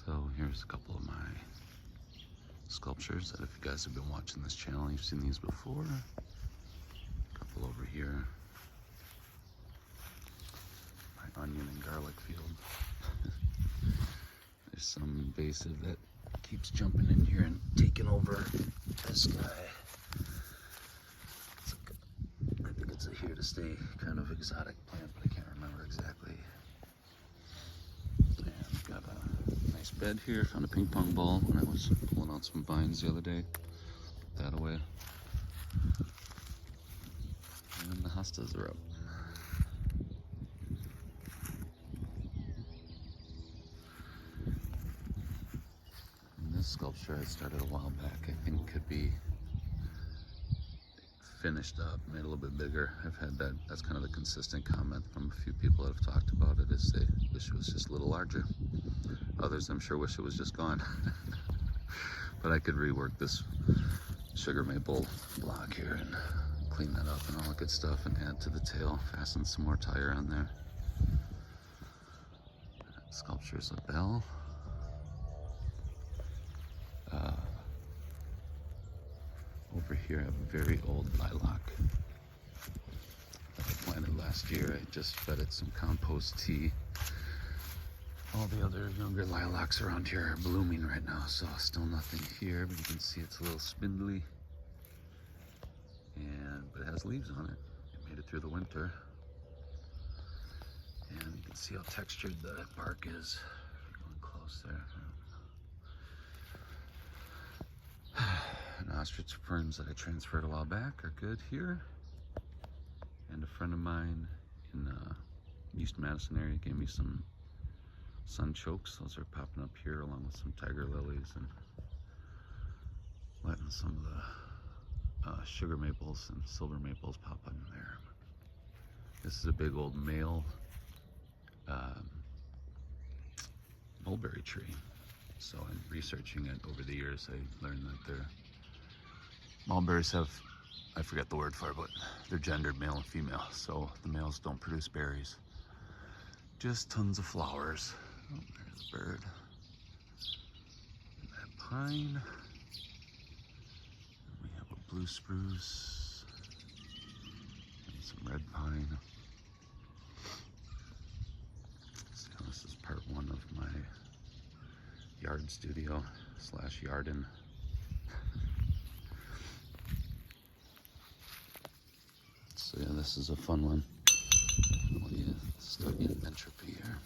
So here's a couple of my sculptures that if you guys have been watching this channel, you've seen these before. A couple over here. My onion and garlic field. There's some invasive that keeps jumping in here and taking over this guy. I think it's a here to stay kind of exotic plant, but I can't remember exactly. And I've got a nice bed here. Found a ping pong ball when I was pulling out some vines the other day. Put that away. And the hostas are up. And this sculpture I started a while back, I think could be finished up, made a little bit bigger. I've had that's kind of the consistent comment from a few people that have talked about it, is they wish it was just a little larger. Others, I'm sure, wish it was just gone. But I could rework this sugar maple block here and clean that up and all that good stuff and add to the tail, fasten some more tire on there. That sculpture's a bell. Over here I have a very old lilac that I planted last year. I just fed it some compost tea. All the other younger lilacs around here are blooming right now, so still nothing here, but you can see it's a little spindly. But it has leaves on it. It made it through the winter. And you can see how textured the bark is. Going close there. And ostrich ferns that I transferred a while back are good here. And a friend of mine in East Madison area gave me some sunchokes. Those are popping up here along with some tiger lilies, and letting some of the sugar maples and silver maples pop in there. This is a big old male mulberry tree. So in researching it over the years, I learned that mulberries have, I forget the word for it, but they're gendered male and female. So the males don't produce berries, just tons of flowers. Oh, there's a bird. And that pine. And we have a blue spruce and some red pine. So this is part one of my yard studio / Yarden. So yeah, this is a fun one. We start getting entropy here.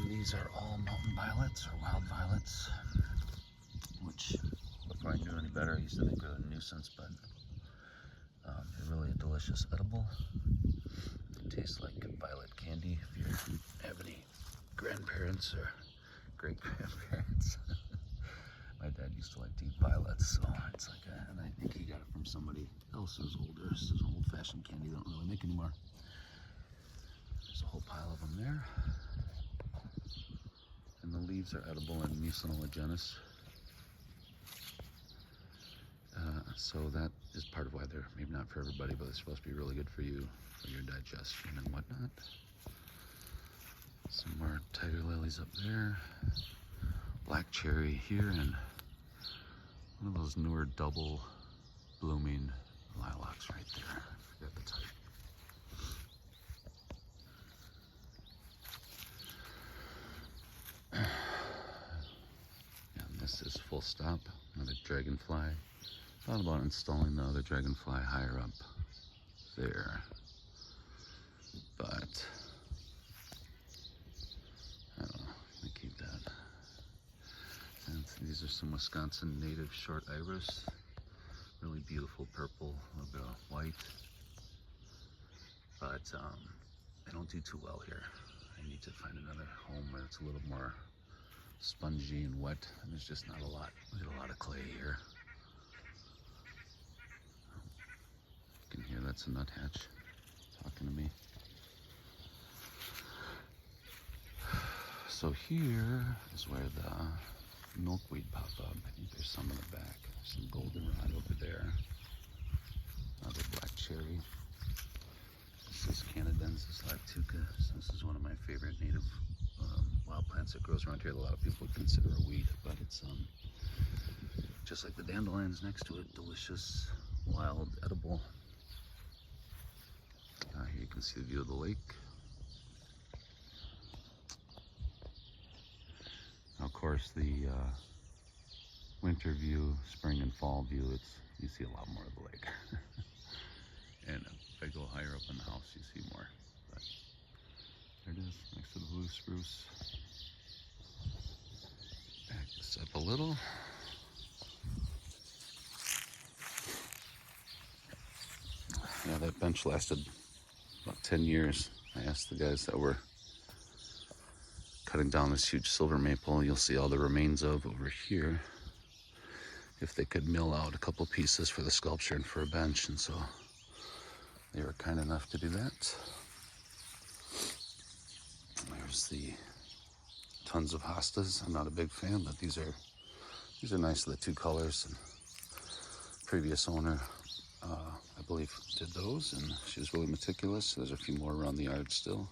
These are all mountain violets or wild violets, which before I knew any better, I used to think they were a nuisance, but they're really a delicious edible. They taste like violet candy if you have any grandparents or great-grandparents. My dad used to like to eat violets, so it's like and I think he got it from somebody else who's older. This is an old-fashioned candy they don't really make anymore. There's a whole pile of them there. And the leaves are edible and mucilaginous. So that is part of why they're maybe not for everybody, but they're supposed to be really good for you, for your digestion and whatnot. Some more tiger lilies up there. Black cherry here, and one of those newer double blooming lilacs right there. I forget the type. This is full stop, another dragonfly. Thought about installing the other dragonfly higher up there, but I don't know, I'm gonna keep that. And these are some Wisconsin native short iris, really beautiful purple, a little bit of white, but they don't do too well here. I need to find another home where it's a little more spongy and wet, and there's just not a lot. We get a lot of clay here. You can hear that's a nuthatch. looking to me. So here is where the milkweed pop up. I think there's some in the back. Some goldenrod over there. Another black cherry. This is Canadensis lactuca. So this is one of my favorite native wild plants that grows around here. A lot of people would consider a weed, but it's just like the dandelions next to it. Delicious, wild, edible. Here you can see the view of the lake. Of course, the winter view, spring and fall view, you see a lot more of the lake. And if I go higher up in the house, you see more. But there it is, next to the blue spruce. Back this up a little. Yeah, that bench lasted about 10 years. I asked the guys that were cutting down this huge silver maple, you'll see all the remains of over here, if they could mill out a couple pieces for the sculpture and for a bench, and so they were kind enough to do that. There's the tons of hostas. I'm not a big fan, but these are nice, the two colors. And previous owner, I believe, did those, and she was really meticulous. There's a few more around the yard still.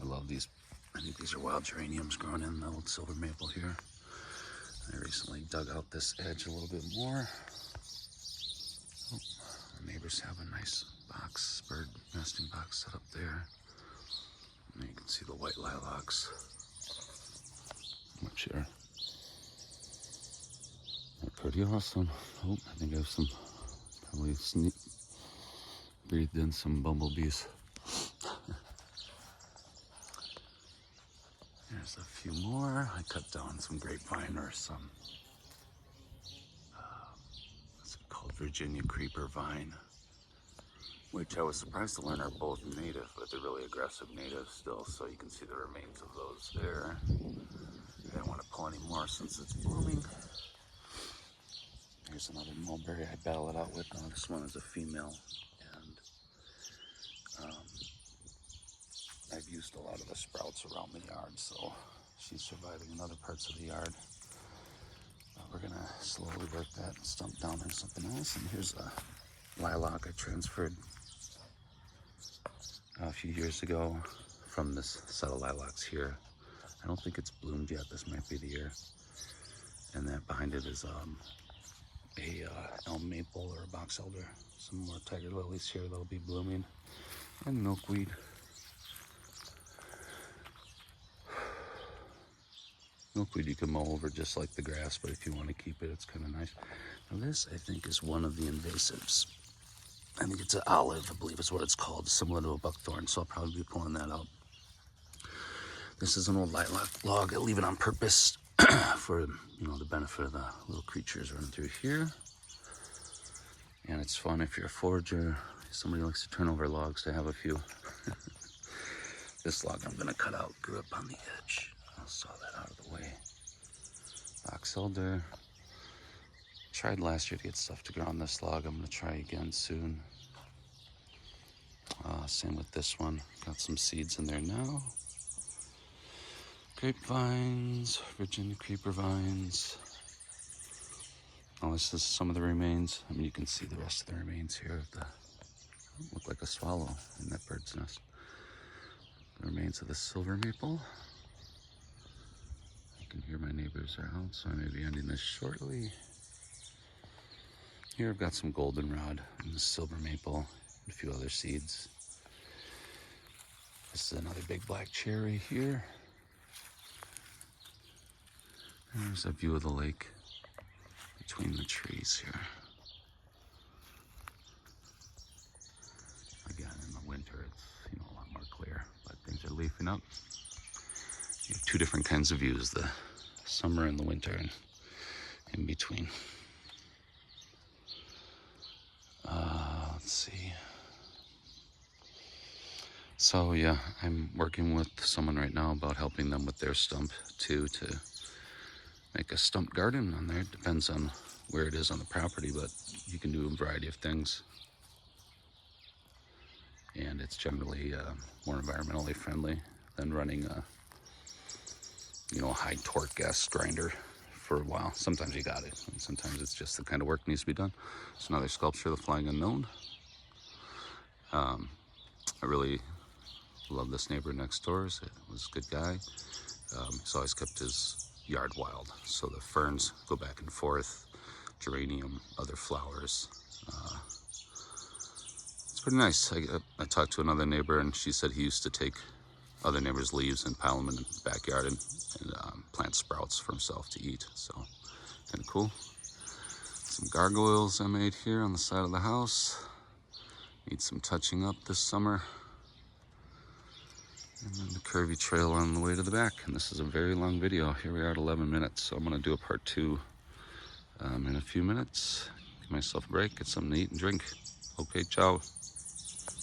I love these. I think these are wild geraniums growing in the old silver maple here. I recently dug out this edge a little bit more. Oh, the neighbors have a nice box, bird nesting box set up there. And you can see the white lilacs, which are pretty awesome. Oh, I think I have some, probably breathed in some bumblebees. There's a few more. I cut down some grapevine or some, what's it called, Virginia creeper vine, which I was surprised to learn are both native, but they're really aggressive native still, so you can see the remains of those there. I don't want to pull any more since it's blooming. Here's another mulberry I battle it out with. Now this one is a female, and I've used a lot of the sprouts around the yard, so she's surviving in other parts of the yard. We're gonna slowly work that stump down into something else. And here's a lilac I transferred a few years ago from this set of lilacs here. I don't think it's bloomed yet. This might be the year. And that behind it is a elm maple or a box elder. Some more tiger lilies here that'll be blooming, and milkweed. Milkweed you can mow over just like the grass, but if you want to keep it, it's kind of nice. Now this, I think, is one of the invasives. I think it's an olive, I believe is what it's called, similar to a buckthorn, so I'll probably be pulling that out. This is an old lilac log. I leave it on purpose for, the benefit of the little creatures running through here. And it's fun if you're a forager, somebody likes to turn over logs to have a few. This log I'm gonna cut out grew up on the edge. I'll saw that out of the way. Box elder. Tried last year to get stuff to grow on this log. I'm gonna try again soon. Same with this one. Got some seeds in there now. Grapevines, Virginia creeper vines. Oh, this is some of the remains. I mean, you can see the rest of the remains here of the, look like a swallow in that bird's nest. The remains of the silver maple. I can hear my neighbors are out, so I may be ending this shortly. Here I've got some goldenrod and the silver maple and a few other seeds. This is another big black cherry here. There's a view of the lake between the trees here. Again, in the winter, it's a lot more clear, but things are leafing up. You have two different kinds of views: the summer and the winter, and in between. Let's see. So yeah, I'm working with someone right now about helping them with their stump too, to make a stump garden on there. It depends on where it is on the property, but you can do a variety of things. And and it's generally more environmentally friendly than running a high torque gas grinder for a while. Sometimes you got it, and sometimes it's just the kind of work needs to be done. It's another Sculpture, the Flying Unknown. I really love this neighbor next door. He was a good guy. He's always kept his yard wild, so the ferns go back and forth, geranium, other flowers. It's pretty nice. I talked to another neighbor, and she said he used to take other neighbors' leaves and pile them in the backyard and plant sprouts for himself to eat. So kind of cool. Some gargoyles I made here on the side of the house. Need some touching up this summer. And then the curvy trail on the way to the back. And this is a very long video. Here we are at 11 minutes. So I'm going to do a part 2 in a few minutes. Give myself a break, get something to eat and drink. Okay, ciao.